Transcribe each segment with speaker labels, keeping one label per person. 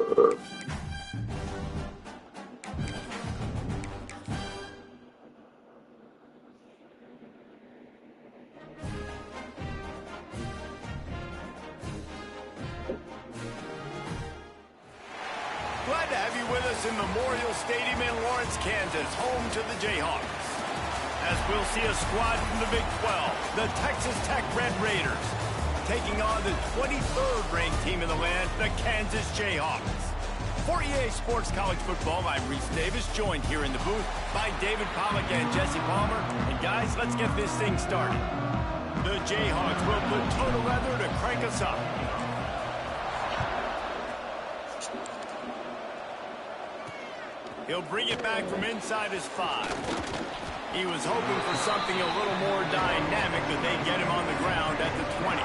Speaker 1: Glad to have you with us in Memorial Stadium in Lawrence, Kansas, home to the Jayhawks. As we'll see a squad from the Big 12, the Texas Tech Red Raiders, taking on the 23rd ranked team in the land, the Kansas Jayhawks. For EA Sports College Football, I'm Reese Davis, joined here in the booth by David Pollack and Jesse Palmer. And guys, let's get this thing started. The Jayhawks will put total leather to crank us up. He'll bring it back from inside his 5. He was hoping for something a little more dynamic, but they get him on the ground at the 20.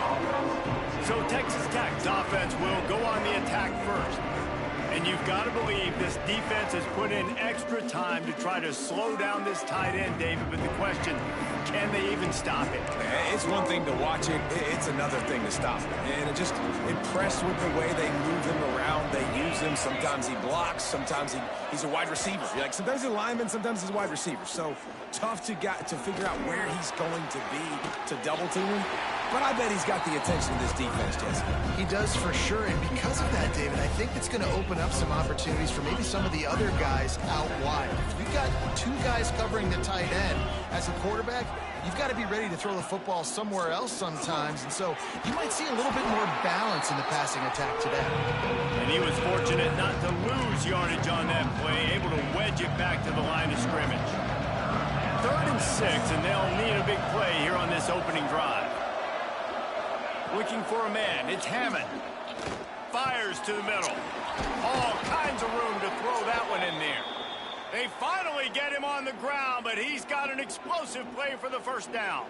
Speaker 1: So Texas Tech's offense will go on the attack first. And you've got to believe this defense has put in extra time to try to slow down this tight end, David. But the question, can they even stop it?
Speaker 2: It's one thing to watch it. It's another thing to stop it. And I'm just impressed with the way they move him around. They use him. Sometimes he blocks. Sometimes he's a wide receiver. Like sometimes he's a lineman. Sometimes he's a wide receiver. So tough to figure out where he's going to be to double team him. But I bet he's got the attention of this defense, Jesse.
Speaker 3: He does for sure, and because of that, David, I think it's going to open up some opportunities for maybe some of the other guys out wide. If you've got 2 guys covering the tight end as a quarterback, you've got to be ready to throw the football somewhere else sometimes, and so you might see a little bit more balance in the passing attack today.
Speaker 1: And he was fortunate not to lose yardage on that play, able to wedge it back to the line of scrimmage. 3rd and 6, and they'll need a big play here on this opening drive. Looking for a man, it's Hammond. Fires to the middle. All kinds of room to throw that one in there. They finally get him on the ground, but he's got an explosive play for the first down.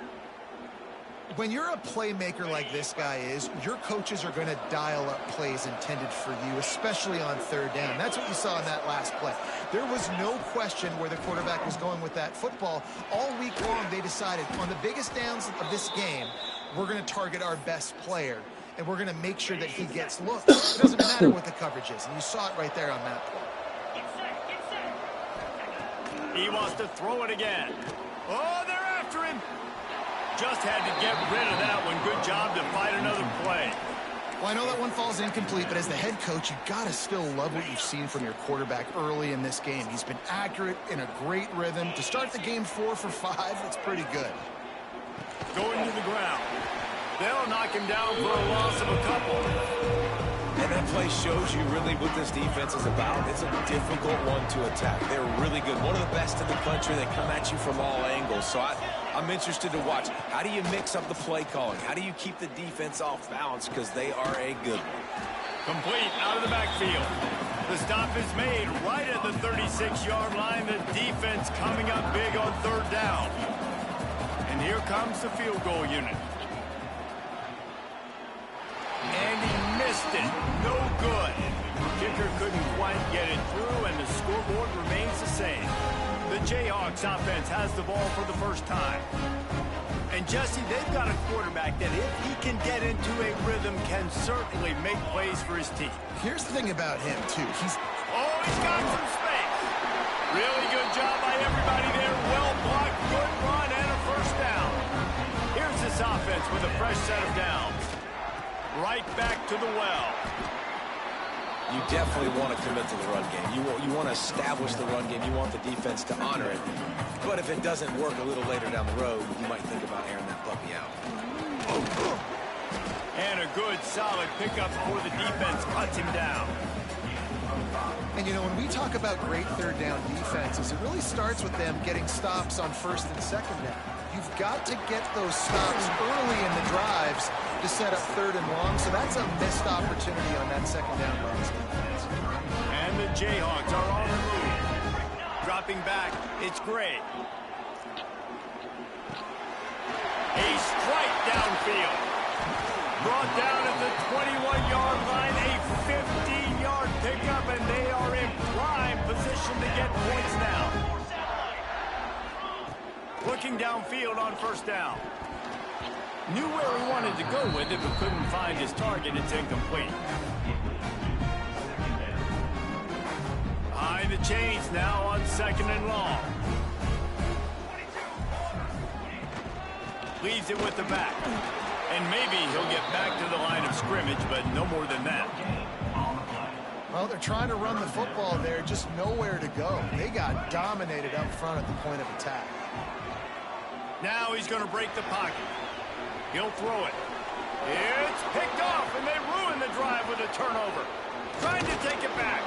Speaker 3: When you're a playmaker like this guy is, your coaches are going to dial up plays intended for you, especially on 3rd down. That's what you saw in that last play. There was no question where the quarterback was going with that football. All week long, they decided on the biggest downs of this game, we're going to target our best player, and we're going to make sure that he gets looked. It doesn't matter what the coverage is, and you saw it right there on that play.
Speaker 1: He wants to throw it again. Oh, they're after him. Just had to get rid of that one. Good job to fight another play.
Speaker 3: Well, I know that one falls incomplete, but as the head coach, you've got to still love what you've seen from your quarterback early in this game. He's been accurate, in a great rhythm. To start the game 4 for 5, that's pretty good.
Speaker 1: Going to the ground. They'll knock him down for a loss of a couple.
Speaker 2: And that play shows you really what this defense is about. It's a difficult one to attack. They're really good. One of the best in the country. They come at you from all angles. So I'm interested to watch. How do you mix up the play calling? How do you keep the defense off balance? Because they are a good one.
Speaker 1: Complete out of the backfield. The stop is made right at the 36-yard line. The defense coming up big on 3rd down. And here comes the field goal unit. And he missed it. No good. Kicker couldn't quite get it through, and the scoreboard remains the same. The Jayhawks offense has the ball for the first time. And Jesse, they've got a quarterback that if he can get into a rhythm, can certainly make plays for his team.
Speaker 3: Here's the thing about him, too. He's
Speaker 1: got some space. Really good job by everybody there. Well blocked, good run, and a first down. Here's this offense with a fresh set of downs. Right back to the well.
Speaker 2: You definitely want to commit to the run game. You want to establish the run game. You want the defense to honor it. But if it doesn't work a little later down the road, you might think about airing that puppy out.
Speaker 1: And a good, solid pickup before the defense cuts him down.
Speaker 3: And, you know, when we talk about great 3rd down defenses, it really starts with them getting stops on 1st and 2nd down. You've got to get those stops early in the drives to set up 3rd and long, so that's a missed opportunity on that 2nd down by this defense.
Speaker 1: And the Jayhawks are on the move. Dropping back, it's Gray. A strike downfield. Brought down at the 21-yard line, a 15-yard pickup, and they are in prime position to get points now. Looking downfield on 1st down. Knew where he wanted to go with it, but couldn't find his target. It's incomplete. the chains now on 2nd and long. Leaves it with the back. And maybe he'll get back to the line of scrimmage, but no more than that.
Speaker 3: Well, they're trying to run the football there, just nowhere to go. They got dominated up front at the point of attack.
Speaker 1: Now he's going to break the pocket. He'll throw it. It's picked off, and they ruin the drive with a turnover. Trying to take it back.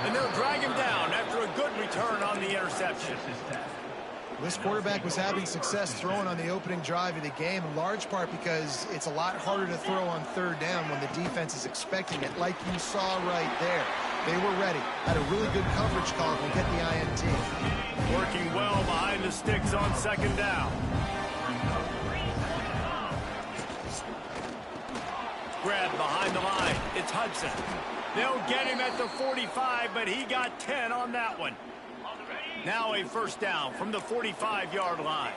Speaker 1: And they'll drag him down after a good return on the interception.
Speaker 3: This quarterback was having success throwing on the opening drive of the game, in large part because it's a lot harder to throw on 3rd down when the defense is expecting it, like you saw right there. They were ready. Had a really good coverage call to get the INT.
Speaker 1: Working well behind the sticks on 2nd down. Grabbed behind the line. It's Hudson. They'll get him at the 45, but he got 10 on that one. Now a 1st down from the 45-yard line.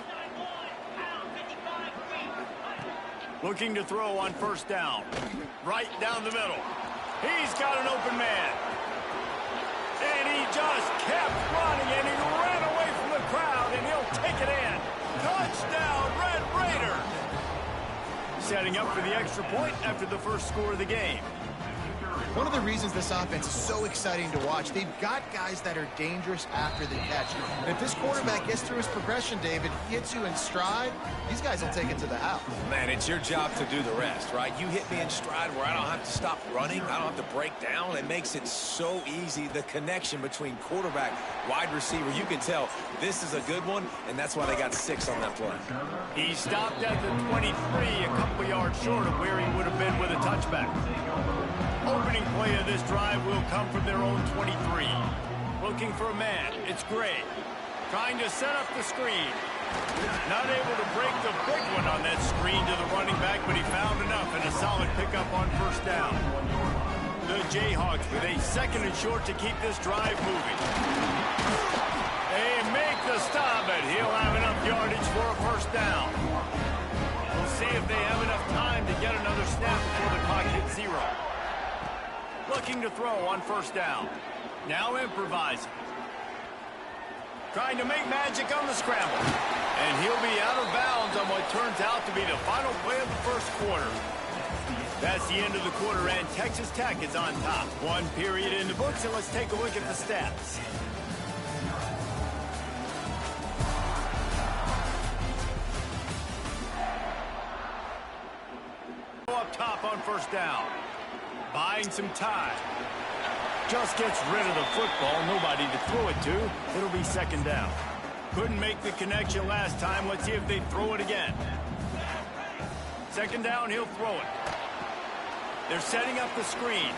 Speaker 1: Looking to throw on 1st down. Right down the middle. He's got an open man. And he just kept running, and he ran away from the crowd, and he'll take it in. Touchdown, Red Raiders! Setting up for the extra point after the first score of the game.
Speaker 3: One of the reasons this offense is so exciting to watch, they've got guys that are dangerous after the catch. And if this quarterback gets through his progression, David, hits you in stride, these guys will take it to the house.
Speaker 2: Man, it's your job to do the rest, right? You hit me in stride where I don't have to stop running. I don't have to break down. It makes it so easy, the connection between quarterback, wide receiver. You can tell this is a good one, and that's why they got 6 on that play.
Speaker 1: He stopped at the 23, a couple yards short of where he would have been with a touchback. Opening play of this drive will come from their own 23. Looking for a man. It's Gray. Trying to set up the screen. Not able to break the big one on that screen to the running back, but he found enough and a solid pickup on 1st down. The Jayhawks with a 2nd and short to keep this drive moving. They make the stop, but he'll have enough yardage for a 1st down. We'll see if they have enough time to get another snap before the clock hits 0. Looking to throw on 1st down. Now improvising. Trying to make magic on the scramble. And he'll be out of bounds on what turns out to be the final play of the 1st quarter. That's the end of the quarter, and Texas Tech is on top. 1 period in the books, and let's take a look at the stats. Up top on 1st down. Buying some time. Just gets rid of the football. Nobody to throw it to. It'll be 2nd down. Couldn't make the connection last time. Let's see if they throw it again. 2nd down, he'll throw it. They're setting up the screen.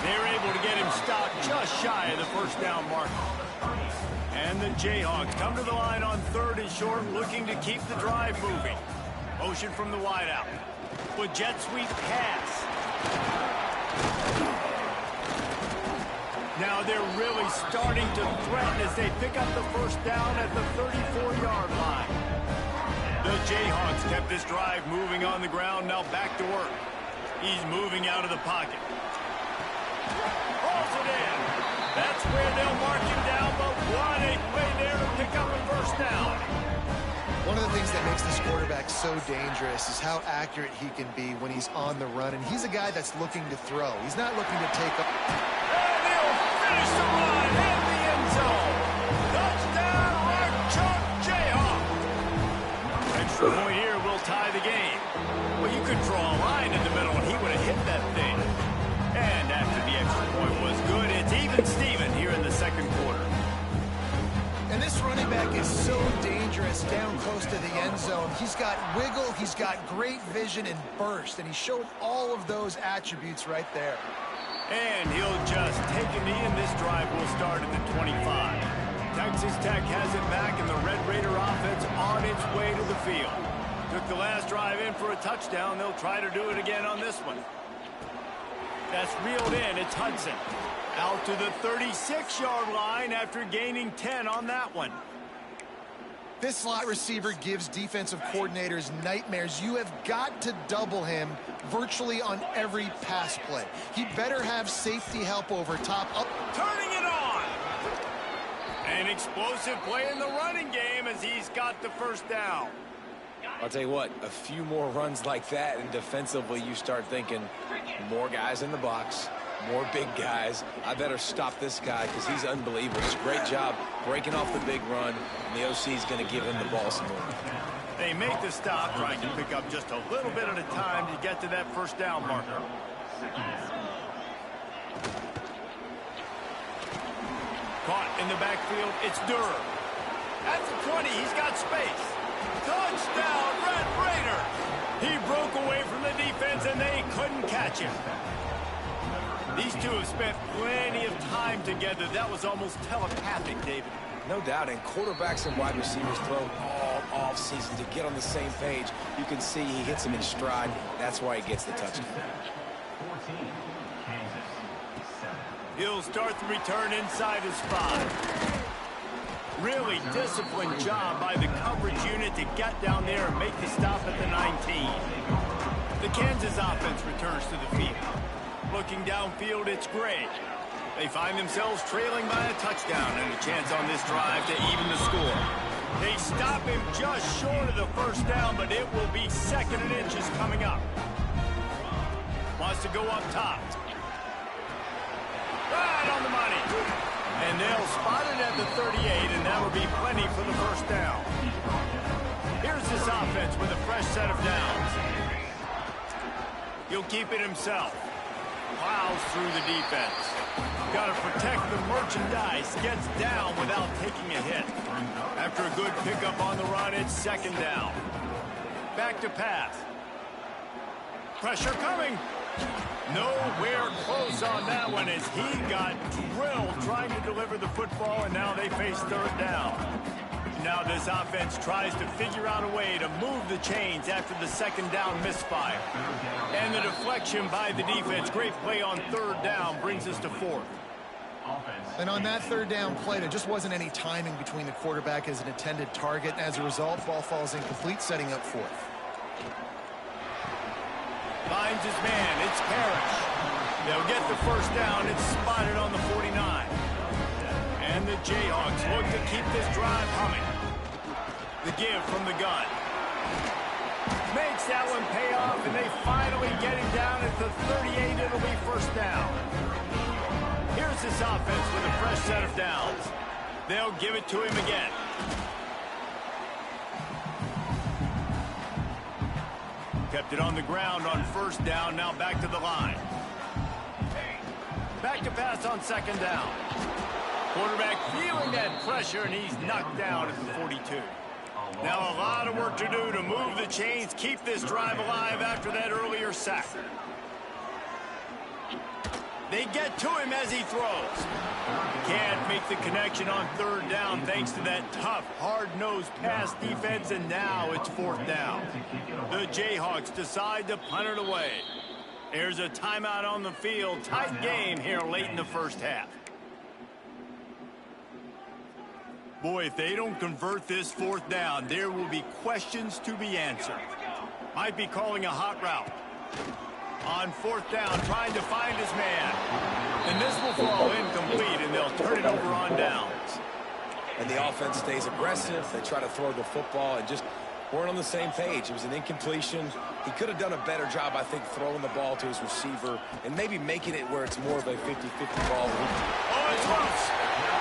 Speaker 1: They're able to get him stopped just shy of the 1st down marker. And the Jayhawks come to the line on 3rd and short, looking to keep the drive moving. Motion from the wideout. With jet sweep pass. Now they're really starting to threaten as they pick up the 1st down at the 34-yard line. The Jayhawks kept this drive moving on the ground, now back to work. He's moving out of the pocket. Pulls it in. That's where they'll mark him down, but what a play there to pick up a 1st down.
Speaker 3: One of the things that makes this quarterback so dangerous is how accurate he can be when he's on the run. And he's a guy that's looking to throw. He's not looking to take up.
Speaker 1: And he'll finish the run in the end zone. Touchdown, Red Chalk Jayhawk. Extra point here will tie the game. Well, you could draw a line in the middle, and he would have hit that thing. And after the extra point was good, it's even Steven here in the 2nd quarter.
Speaker 3: And this running back is so dangerous down close to the end zone. He's got wiggle, he's got great vision and burst, and he showed all of those attributes right there.
Speaker 1: And he'll just take a knee, and this drive will start at the 25. Texas Tech has it back, and the Red Raider offense on its way to the field. Took the last drive in for a touchdown. They'll try to do it again on this one. That's reeled in. It's Hudson. Out to the 36-yard line after gaining 10 on that one.
Speaker 3: This slot receiver gives defensive coordinators nightmares. You have got to double him virtually on every pass play. He better have safety help over top.
Speaker 1: Turning it an explosive play in the running game as he's got the first down.
Speaker 2: I'll tell you what, a few more runs like that, and defensively you start thinking more guys in the box, more big guys. I better stop this guy because he's unbelievable. It's a great job breaking off the big run, and the OC is going to give him the ball some more.
Speaker 1: They make the stop, trying to pick up just a little bit at a time to get to that first down marker. Caught in the backfield, it's Durham. At the 20, he's got space. Touchdown, Red Raider! He broke away from the defense, and they couldn't catch him. These two have spent plenty of time together. That was almost telepathic, David.
Speaker 2: No doubt, and quarterbacks and wide receivers throw all off-season to get on the same page. You can see he hits him in stride. That's why he gets the touchdown.
Speaker 1: He'll start the return inside his 5. Really disciplined job by the coverage unit to get down there and make the stop at the 19. The Kansas offense returns to the field. Looking downfield, it's Gray. They find themselves trailing by a touchdown and a chance on this drive to even the score. They stop him just short of the first down, but it will be 2nd and inches coming up. Wants to go up top. Right on the money. And they'll spot it at the 38, and that will be plenty for the first down. Here's this offense with a fresh set of downs. He'll keep it himself. Plows through the defense. Got to protect the merchandise. Gets down without taking a hit. After a good pickup on the run, it's 2nd down. Back to pass. Pressure coming. Nowhere close on that one as he got drilled trying to deliver the football, and now they face 3rd down. Now this offense tries to figure out a way to move the chains after the 2nd down misfire. And the deflection by the defense, great play on 3rd down, brings us to 4th.
Speaker 3: And on that 3rd down play, there just wasn't any timing between the quarterback as an intended target. And as a result, ball falls incomplete, setting up 4th.
Speaker 1: Finds his man, it's Parrish. They'll get the first down, it's spotted on the 49. And the Jayhawks look to keep this drive humming. The give from the gun. Makes that one pay off, and they finally get him down at the 38. It'll be 1st down. Here's this offense with a fresh set of downs. They'll give it to him again. Kept it on the ground on 1st down, now back to the line. Back to pass on 2nd down. Quarterback feeling that pressure, and he's knocked down at the 42. Now a lot of work to do to move the chains, keep this drive alive after that earlier sack. They get to him as he throws. Can't make the connection on 3rd down thanks to that tough, hard-nosed pass defense, and now it's 4th down. The Jayhawks decide to punt it away. There's a timeout on the field. Tight game here late in the first half. Boy, if they don't convert this 4th down, there will be questions to be answered. Might be calling a hot route. On 4th down, trying to find his man. And this will fall incomplete, and they'll turn it over on downs.
Speaker 2: And the offense stays aggressive. They try to throw the football and just weren't on the same page. It was an incompletion. He could have done a better job, I think, throwing the ball to his receiver and maybe making it where it's more of a 50-50 ball.
Speaker 1: Oh, it's close.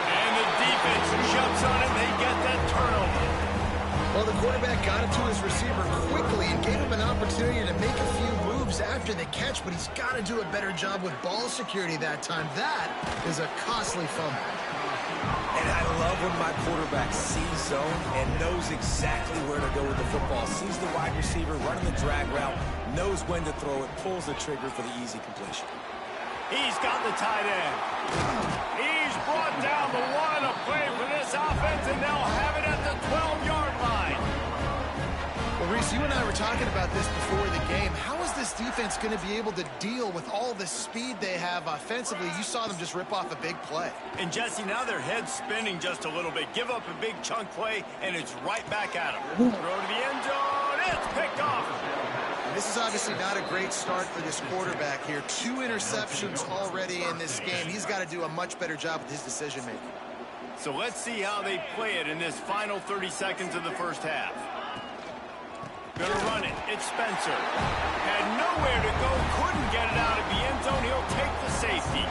Speaker 1: And the defense jumps on it. They get that turnover.
Speaker 3: Well, the quarterback got it to his receiver quickly and gave him an opportunity to make a few moves after the catch, but he's got to do a better job with ball security that time. That is a costly fumble.
Speaker 2: And I love when my quarterback sees zone and knows exactly where to go with the football. Sees the wide receiver running the drag route, knows when to throw it, pulls the trigger for the easy completion.
Speaker 1: He's got the tight end. He's brought down the one, a play for this offense, and they'll have it at the 12-yard line.
Speaker 3: Well, Reese, you and I were talking about this before the game. How is this defense going to be able to deal with all the speed they have offensively? You saw them just rip off a big play.
Speaker 1: And, Jesse, now their head's spinning just a little bit. Give up a big chunk play, and it's right back at them. Throw to the end zone. It's picked off.
Speaker 3: And this is obviously not a great start for this quarterback here. 2 interceptions already in this game. He's got to do a much better job with his decision-making.
Speaker 1: So let's see how they play it in this final 30 seconds of the first half. Gonna run it. It's Spencer. Had nowhere to go. Couldn't get it out of the end zone. He'll take the safety.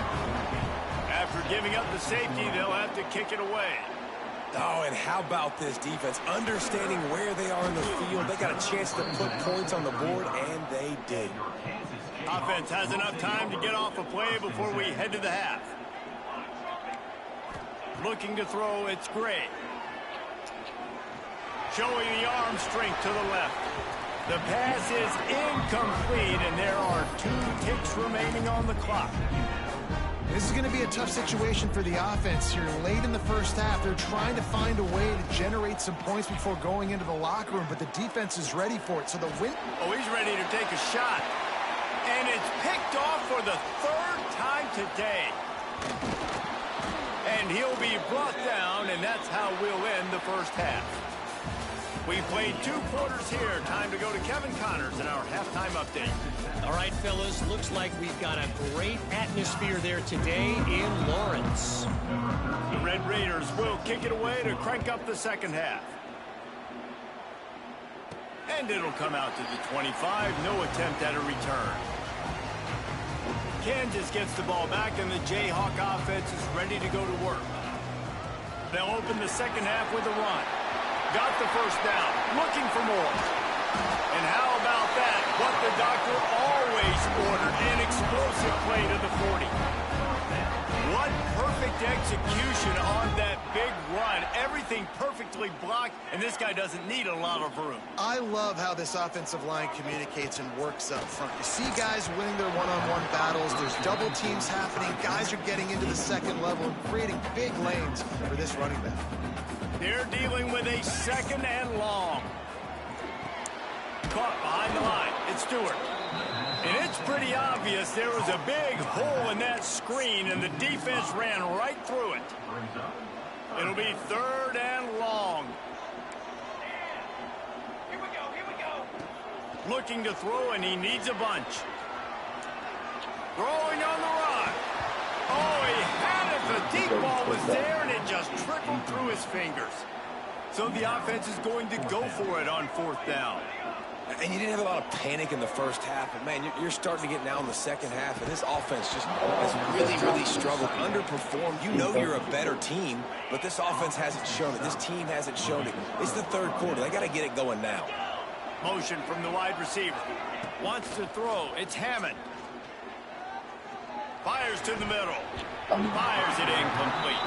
Speaker 1: After giving up the safety, they'll have to kick it away.
Speaker 2: Oh, and how about this defense? Understanding where they are in the field. They got a chance to put points on the board, and they did.
Speaker 1: Offense has enough time to get off a play before we head to the half. Looking to throw, it's Gray. Showing the arm strength to the left. The pass is incomplete, and there are 2 ticks remaining on the clock.
Speaker 3: This is going to be a tough situation for the offense here. Late in the first half, they're trying to find a way to generate some points before going into the locker room, but the defense is ready for it. So the win...
Speaker 1: Oh, he's ready to take a shot. And it's picked off for the 3rd time today. And he'll be brought down, and that's how we'll end the first half. We played 2 quarters here. Time to go to Kevin Connors in our halftime update.
Speaker 4: All right, fellas, looks like we've got a great atmosphere there today in Lawrence.
Speaker 1: The Red Raiders will kick it away to crank up the second half. And it'll come out to the 25. No attempt at a return. Kansas gets the ball back, and the Jayhawk offense is ready to go to work. They'll open the second half with a run. Got the first down. Looking for more. And how about that? What the doctor always ordered. An explosive play to the 40. What perfect execution on that big run. Everything perfectly blocked, and this guy doesn't need a lot of room.
Speaker 3: I love how this offensive line communicates and works up front. You see guys winning their one-on-one battles. There's double teams happening. Guys are getting into the second level and creating big lanes for this running back.
Speaker 1: They're dealing with a 2nd and long. Caught behind the line. It's Stewart. And it's pretty obvious there was a big hole in that screen, and the defense ran right through it. It'll be 3rd and long. Here we go. Looking to throw, and he needs a bunch. Throwing on the run. Oh, he had it. The deep ball was there, and it just trickled through his fingers. So the offense is going to go for it on 4th down.
Speaker 2: And you didn't have a lot of panic in the first half, but man, you're starting to get now in the second half, and this offense just has really struggled, underperformed. You know you're a better team, but this offense hasn't shown it. This team hasn't shown it. It's the 3rd quarter. They got to get it going now.
Speaker 1: Motion from the wide receiver. Wants to throw. It's Hammond. Fires to the middle. Fires it incomplete.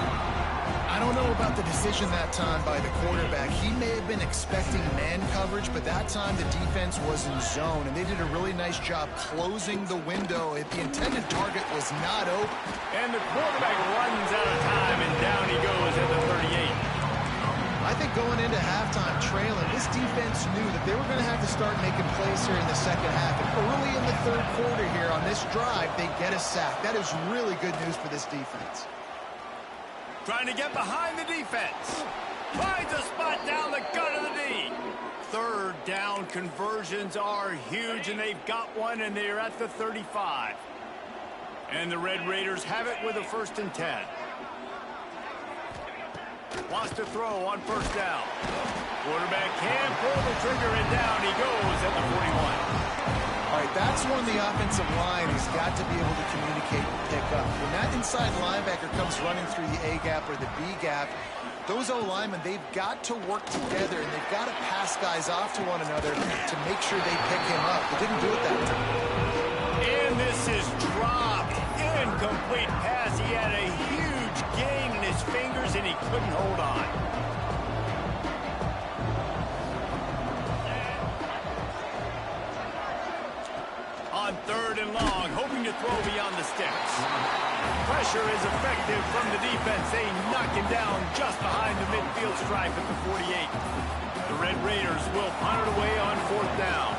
Speaker 3: I don't know about the decision that time by the quarterback. He may have been expecting man coverage, but that time the defense was in zone, and they did a really nice job closing the window. The intended target was not open.
Speaker 1: And the quarterback runs out of time, and down he goes at the 38.
Speaker 3: I think going into halftime trailing, this defense knew that they were going to have to start making plays here in the second half. And early in the 3rd quarter here on this drive, they get a sack. That is really good news for this defense.
Speaker 1: Trying to get behind the defense. Finds a spot down the gut of the D. 3rd down conversions are huge, and they've got one, and they're at the 35. And the Red Raiders have it with a 1st and 10. Wants to throw on 1st down. Quarterback can pull the trigger, and down he goes at the 41.
Speaker 3: All right, that's when the offensive line has got to be able to communicate and pick up. When that inside linebacker comes running through the A-gap or the B-gap, those O-linemen, they've got to work together, and they've got to pass guys off to one another to make sure they pick him up. They didn't do it that time.
Speaker 1: And this is dropped. Incomplete pass. He had a huge gain in his fingers, and he couldn't hold on. On 3rd and long, hoping to throw beyond the sticks. Pressure is effective from the defense. They knock him down just behind the midfield stripe at the 48. The Red Raiders will punt it away on 4th down.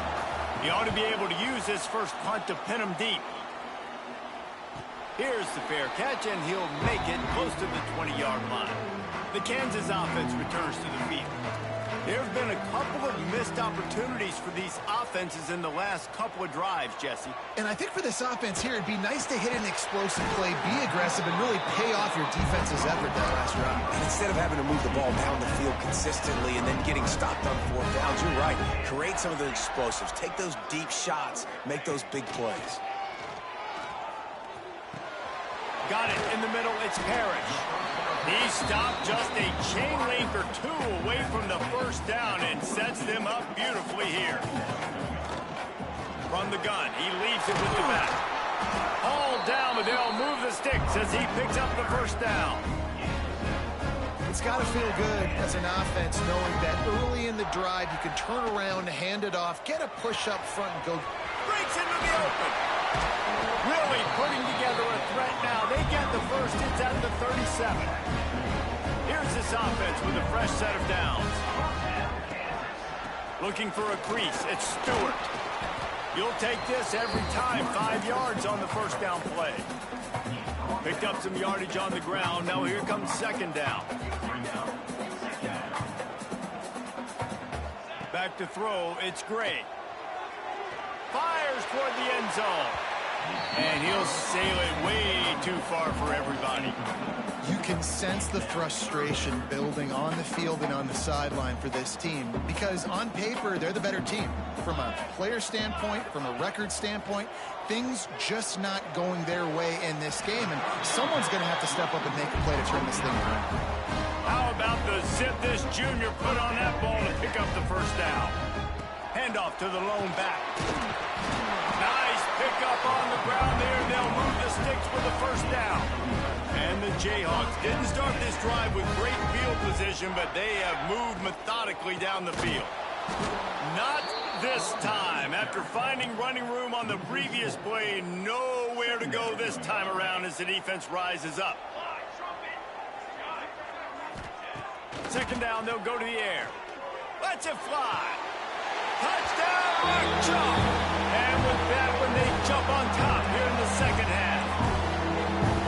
Speaker 1: He ought to be able to use this first punt to pin him deep. Here's the fair catch, and he'll make it close to the 20-yard line. The Kansas offense returns to the field. There have been a couple of missed opportunities for these offenses in the last couple of drives, Jesse.
Speaker 3: And I think for this offense here, it'd be nice to hit an explosive play, be aggressive, and really pay off your defense's effort that last drive.
Speaker 2: And instead of having to move the ball down the field consistently and then getting stopped on fourth downs, you're right. Create some of the explosives. Take those deep shots. Make those big plays.
Speaker 1: Got it in the middle. It's Parrish. He stopped just a chain link or two away from the first down and sets them up beautifully here. From the gun, he leaves it with the back. Hauled down, but they'll move the sticks as he picks up the first down.
Speaker 3: It's got to feel good as an offense knowing that early in the drive you can turn around, hand it off, get a push up front, and go.
Speaker 1: Breaks into the open. Really putting together a threat now. They get the first. It's at the 37. Here's this offense with a fresh set of downs. Looking for a crease. It's Stewart. You'll take this every time. 5 yards on the first down play. Picked up some yardage on the ground. Now here comes second down. Back to throw. It's Gray. Fires toward the end zone. And he'll sail it way too far for everybody.
Speaker 3: You can sense the frustration building on the field and on the sideline for this team because on paper, they're the better team. From a player standpoint, from a record standpoint, things just not going their way in this game. And someone's going to have to step up and make a play to turn this thing around.
Speaker 1: How about the zip this junior put on that ball to pick up the first down? Handoff to the lone back. Nice pick up on the ground there. They'll move the sticks for the first down. And the Jayhawks didn't start this drive with great field position, but they have moved methodically down the field. Not this time. After finding running room on the previous play, nowhere to go this time around as the defense rises up. Second down, they'll go to the air. Let's it fly. Touchdown, Mark Jump. And with that one, they jump on top here in the second half.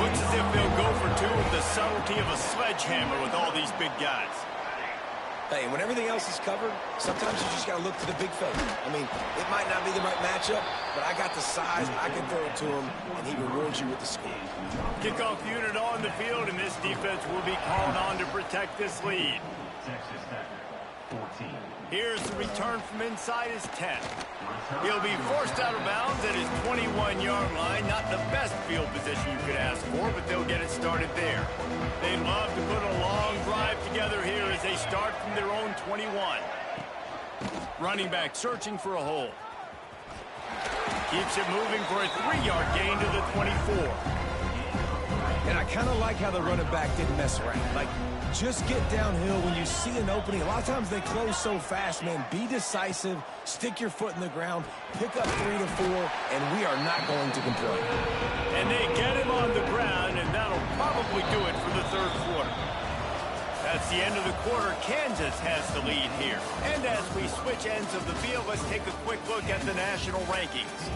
Speaker 1: Looks as if they'll go for two with the subtlety of a sledgehammer with all these big guys.
Speaker 2: Hey, when everything else is covered, sometimes you just got to look to the big fella. I mean, it might not be the right matchup, but I got the size, I can throw it to him, and he rewards you with the score.
Speaker 1: Kickoff unit on the field, and this defense will be called on to protect this lead. Here's the return from inside his 10. He'll be forced out of bounds at his 21-yard line. Not the best field position you could ask for, but they'll get it started there. They love to put a long drive together here as they start from their own 21. Running back searching for a hole. Keeps it moving for a 3-yard gain to the 24.
Speaker 2: And I kind of like how the running back didn't mess around. Like, just get downhill when you see an opening. A lot of times they close so fast, man. Be decisive, stick your foot in the ground, pick up 3 to 4, and we are not going to complain.
Speaker 1: And they get him on the ground, and that'll probably do it for the third quarter. That's the end of the quarter. Kansas has the lead here. And as we switch ends of the field, let's take a quick look at the national rankings.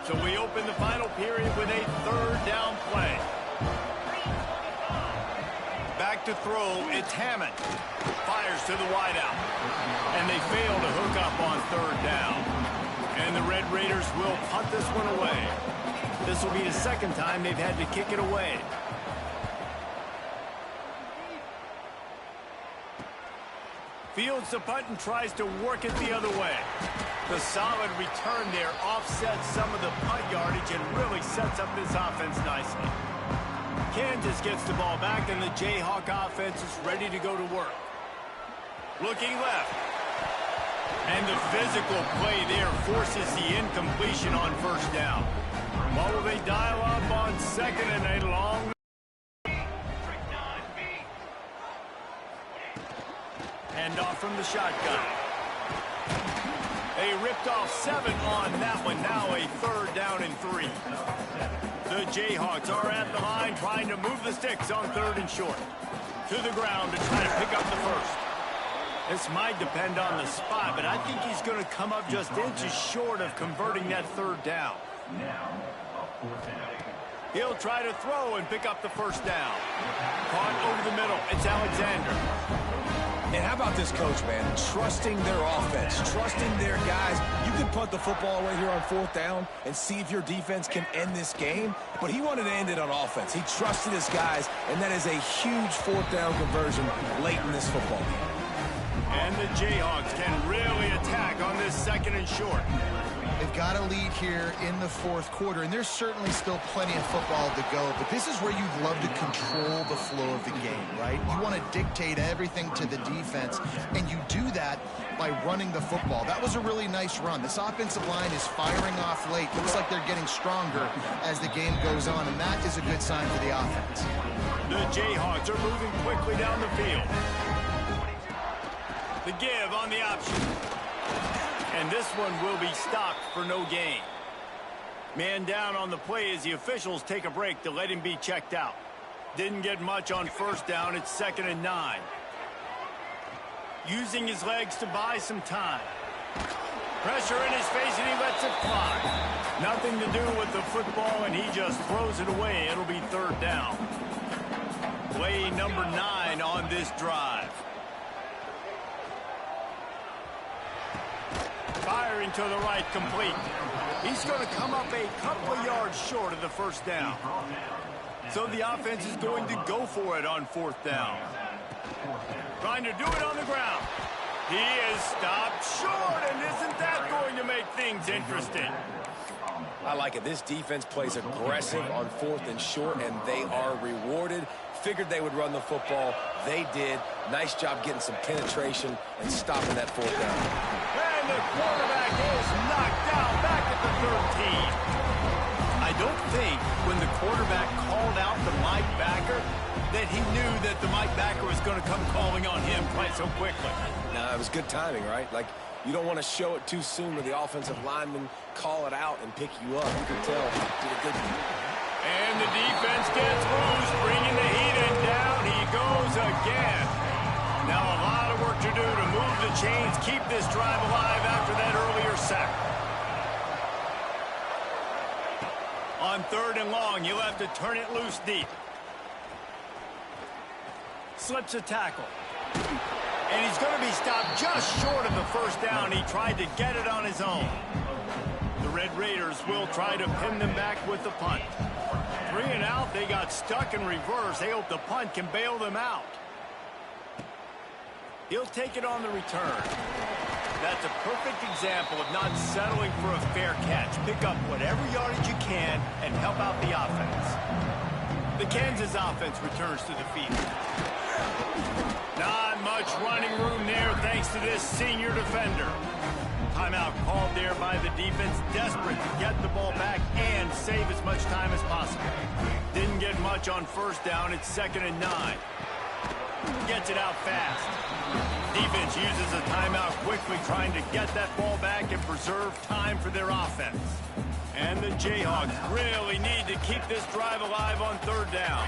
Speaker 1: So we open the final period with a third down play. Back to throw, it's Hammond. Fires to the wideout. And they fail to hook up on third down. And the Red Raiders will punt this one away. This will be the second time they've had to kick it away. Fields the punt and tries to work it the other way. The solid return there offsets some of the punt yardage and really sets up this offense nicely. Kansas gets the ball back, and the Jayhawk offense is ready to go to work. Looking left. And the physical play there forces the incompletion on first down. What will they dial up on second and a long... Hand off from the shotgun. They ripped off 7 on that one. Now a third down and 3. The Jayhawks are at the line trying to move the sticks on third and short. To the ground to try to pick up the first. This might depend on the spot, but I think he's going to come up just inches short of converting that third down. He'll try to throw and pick up the first down. Caught over the middle. It's Alexander.
Speaker 2: And how about this coach, man? Trusting their offense, trusting their guys. You can punt the football away here on 4th down and see if your defense can end this game, but he wanted to end it on offense. He trusted his guys, and that is a huge 4th down conversion late in this football game.
Speaker 1: And the Jayhawks can really attack on this 2nd and short.
Speaker 3: They've got a lead here in the 4th quarter, and there's certainly still plenty of football to go, but this is where you'd love to control the flow of the game, right? You want to dictate everything to the defense, and you do that by running the football. That was a really nice run. This offensive line is firing off late. Looks like they're getting stronger as the game goes on, and that is a good sign for the offense.
Speaker 1: The Jayhawks are moving quickly down the field. The give on the option. And this one will be stopped for no gain. Man down on the play as the officials take a break to let him be checked out. Didn't get much on 1st down. It's 2nd and 9. Using his legs to buy some time. Pressure in his face and he lets it fly. Nothing to do with the football and he just throws it away. It'll be 3rd down. Play number 9 on this drive. Firing to the right, complete. He's going to come up a couple of yards short of the 1st down. So the offense is going to go for it on 4th down. Trying to do it on the ground. He is stopped short, and isn't that going to make things interesting?
Speaker 2: I like it. This defense plays aggressive on 4th and short, and they are rewarded. Figured they would run the football. They did. Nice job getting some penetration and stopping that 4th down.
Speaker 1: And the quarterback is knocked down back at the 13. I don't think when the quarterback called out the Mike backer that he knew that the Mike backer was going to come calling on him quite so quickly.
Speaker 2: No, it was good timing, right? Like, you don't want to show it too soon where the offensive lineman call it out and pick you up. You can tell he did a good job.
Speaker 1: And the defense gets loose, bringing the heat in. Down he goes again. Now a lot of work to do to move the chains, keep this drive alive after that earlier sack. On 3rd and long, you'll have to turn it loose deep. Slips a tackle. And he's going to be stopped just short of the 1st down. He tried to get it on his own. The Red Raiders will try to pin them back with the punt. 3 and out, they got stuck in reverse. They hope the punt can bail them out. He'll take it on the return. That's a perfect example of not settling for a fair catch. Pick up whatever yardage you can and help out the offense. The Kansas offense returns to the field. Not much running room there thanks to this senior defender. Timeout called there by the defense, desperate to get the ball back and save as much time as possible. Didn't get much on 1st down. It's 2nd and 9. Gets it out fast. Defense uses a timeout quickly, trying to get that ball back and preserve time for their offense. And the Jayhawks really need to keep this drive alive on 3rd down.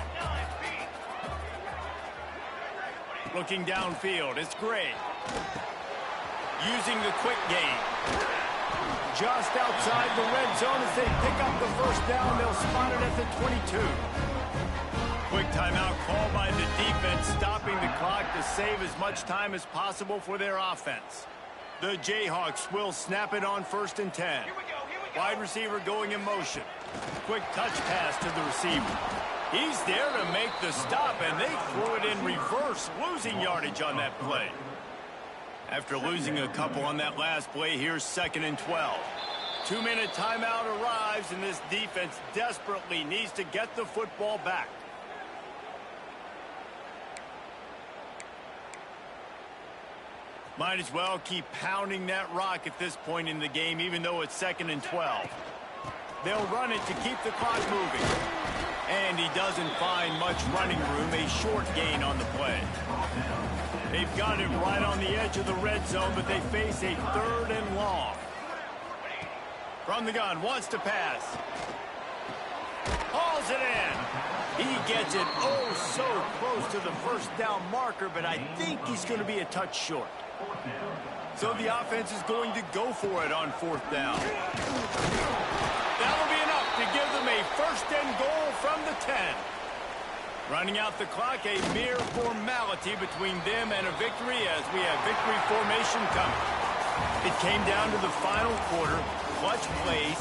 Speaker 1: Looking downfield, it's Gray. Using the quick game. Just outside the red zone as they pick up the 1st down. They'll spot it at the 22. Quick timeout called by the defense, stopping the clock to save as much time as possible for their offense. The Jayhawks will snap it on 1st and 10. Wide receiver going in motion. Quick touch pass to the receiver. He's there to make the stop, and they threw it in reverse, losing yardage on that play. After losing a couple on that last play, here's 2nd and 12. 2-minute timeout arrives, and this defense desperately needs to get the football back. Might as well keep pounding that rock at this point in the game, even though it's 2nd and 12. They'll run it to keep the clock moving. And he doesn't find much running room, a short gain on the play. They've got it right on the edge of the red zone, but they face a 3rd and long. From the gun, wants to pass. Hauls it in. He gets it oh so close to the 1st down marker, but I think he's going to be a touch short. So the offense is going to go for it on 4th down. That'll be enough to give them a 1st and goal from the 10. Running out the clock, a mere formality between them and a victory as we have victory formation coming. It came down to the final quarter. Clutch plays.